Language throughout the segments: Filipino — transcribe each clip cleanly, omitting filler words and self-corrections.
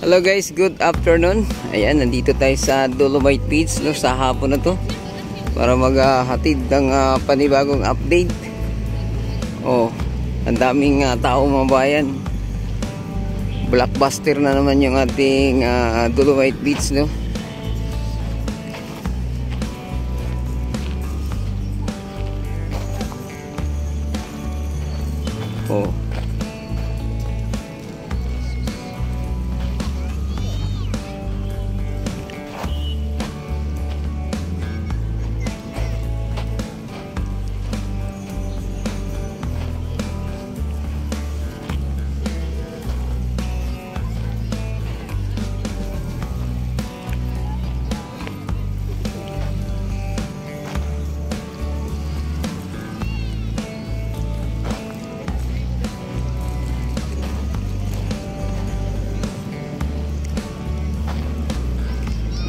Hello guys, good afternoon. Ayan, nandito tayo sa Dolomite Beach, no, sa hapon na to para maghatid ng panibagong update. Oh, ang daming tao mga bayan. Blockbuster na naman yung ating Dolomite Beach, no. Oh.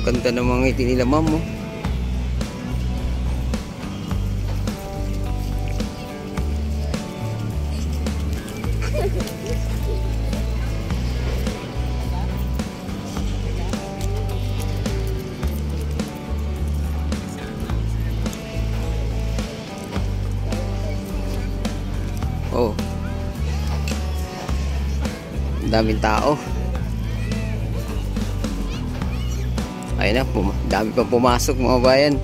Ganda ng mga ngiti nila, ma'am, oh. Oh. Daming tao. Ayun na, dami pang pumasok mga bayan.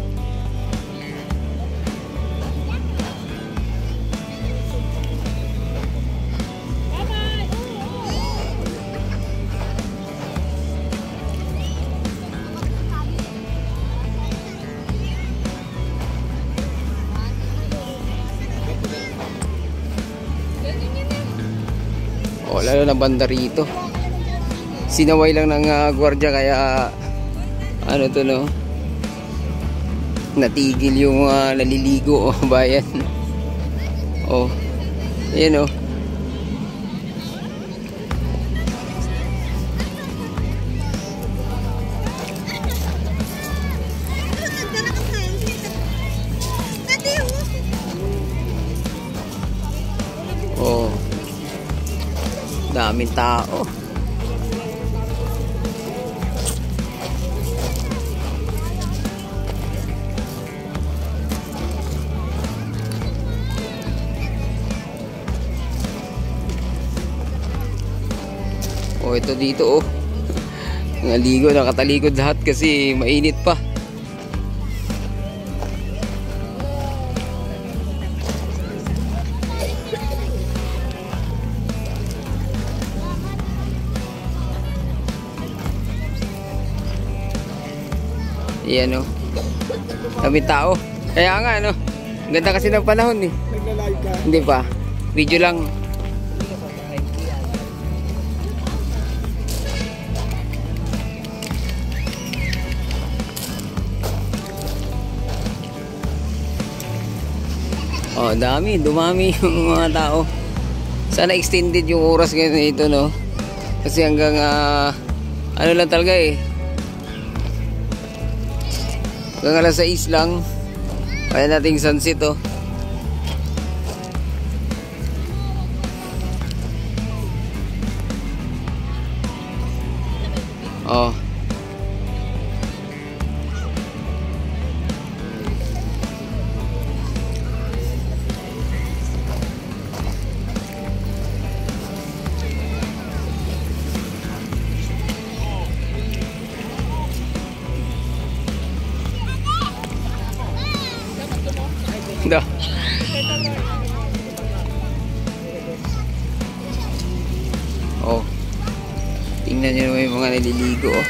Oh, lalo na banda rito. Sinaway lang ng gwardiya kaya ano to, no, natigil yung naliligo, oh, bayan. Oh, ayan, oh. Oh, daming tao. Oh, ito dito, oh. Naligo, nakatalikod lahat kasi mainit pa. Ayan, oh. Dami tao. Kaya nga, ano, ganda kasi ng panahon, eh. Nagla-live ka? Hindi pa. Video lang. Oh, dumami yung mga tao. Sana extended yung oras ngayon nito, no? Kasi hanggang ano lang talaga, eh. Hanggang alas 6 lang. Kaya nating sunset, oh. Oh. Dah. Oh. Tingnan niyo naman yung mga naliligo, oh.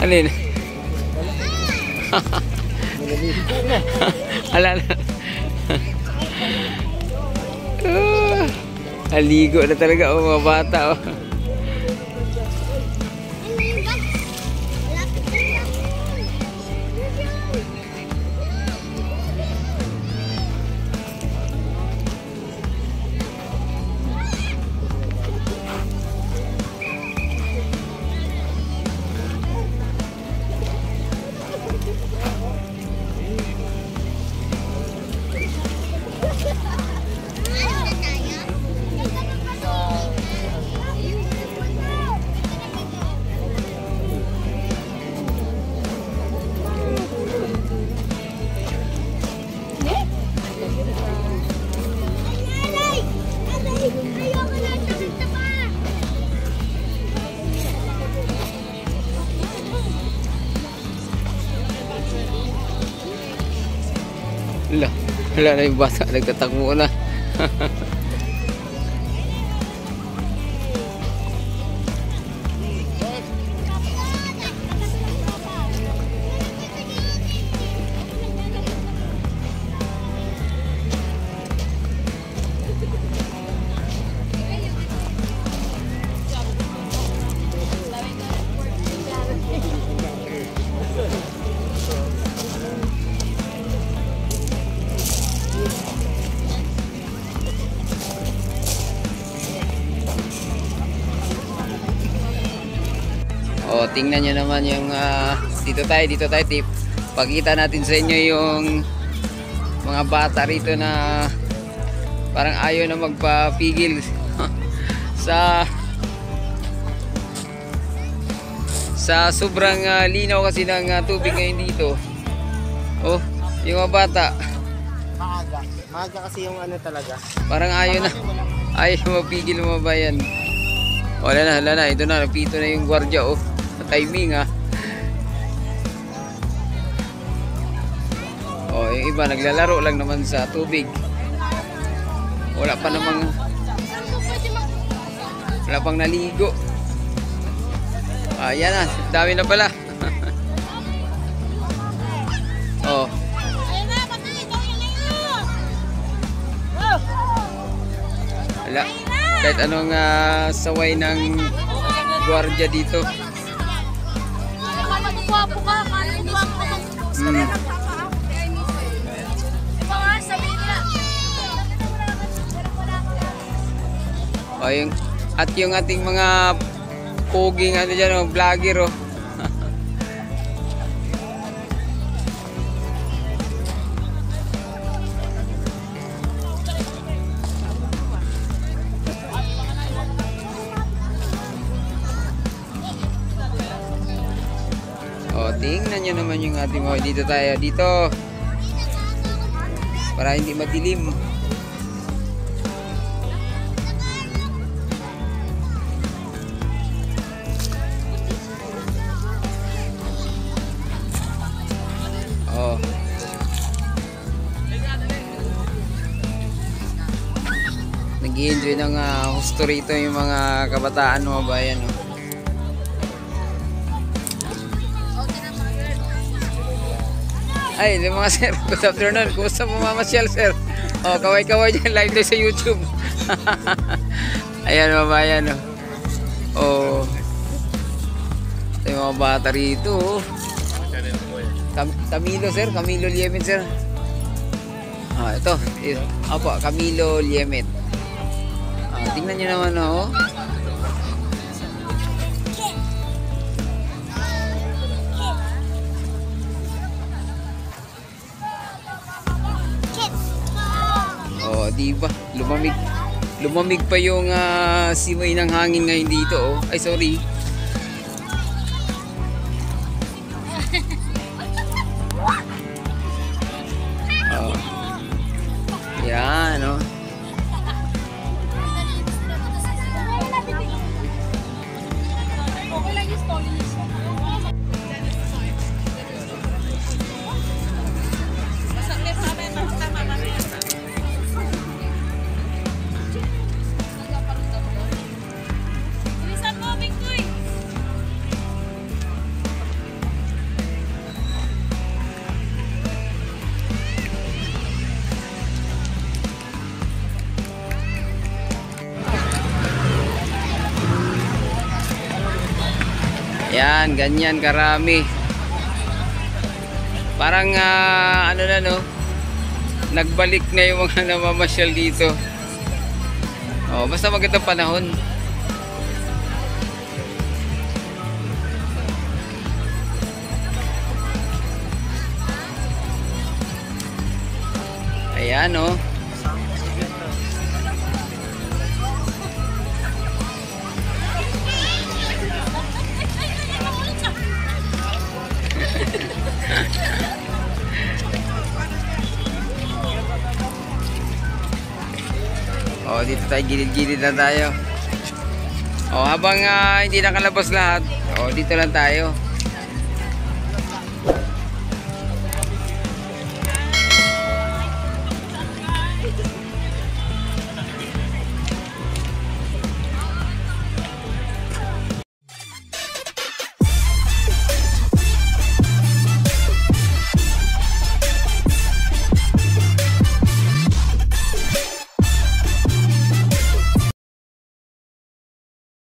Alin? Alala. Aligo na talaga, oh, mga bata, oh. Wala na yung bata, nagtatakbo na. O, tingnan nyo naman yung dito tayo tip. Pakita natin sa inyo yung mga bata rito na parang ayaw na magpapigil sa sobrang linaw kasi ng tubig ngayon dito. Oh, yung mga bata maaga kasi yung ano talaga, parang ayaw mapigil mga bayan. Wala na, ito na, napito na yung gwardiya. Oh, sa timing oh, yung iba naglalaro lang naman sa tubig. Wala pang naligo. Ayan na, dami na pala. Oh, wala, kahit anong saway ng gwardiya dito. Oh, yung ating mga poging ano dyan, vlogger oh. Oh, tingnan nyo naman yung ating dito tayo, dito. Para hindi madilim. Oh. Nag-i-enjoy ng husto rito yung mga kabataan mga bayan oh. Ay, yung mga sir, good afternoon. Kumusta po mamasyal, sir? Oh, kaway-kaway dyan, live tayo sa YouTube. Ayan, mabayan, oh. Oh. Ito yung mga bata rito, oh. Camilo, sir. Camilo Liemet, sir. Ah, ito. Opo, Camilo Liemet. Ah, tingnan nyo naman, oh. Oh, diba? Lumamig pa yung simoy ng hangin ngayon dito, oh. Ay, sorry. Oh. Yan, oh. Yan, ganyan karami. Parang ano na no, nagbalik na yung mga namamasyal dito. Oh, basta magandang panahon. Ayan oh. Oh, dito tayo, gilid-gilid na tayo. Oh, habang hindi nakalabas lahat, oh, dito lang tayo.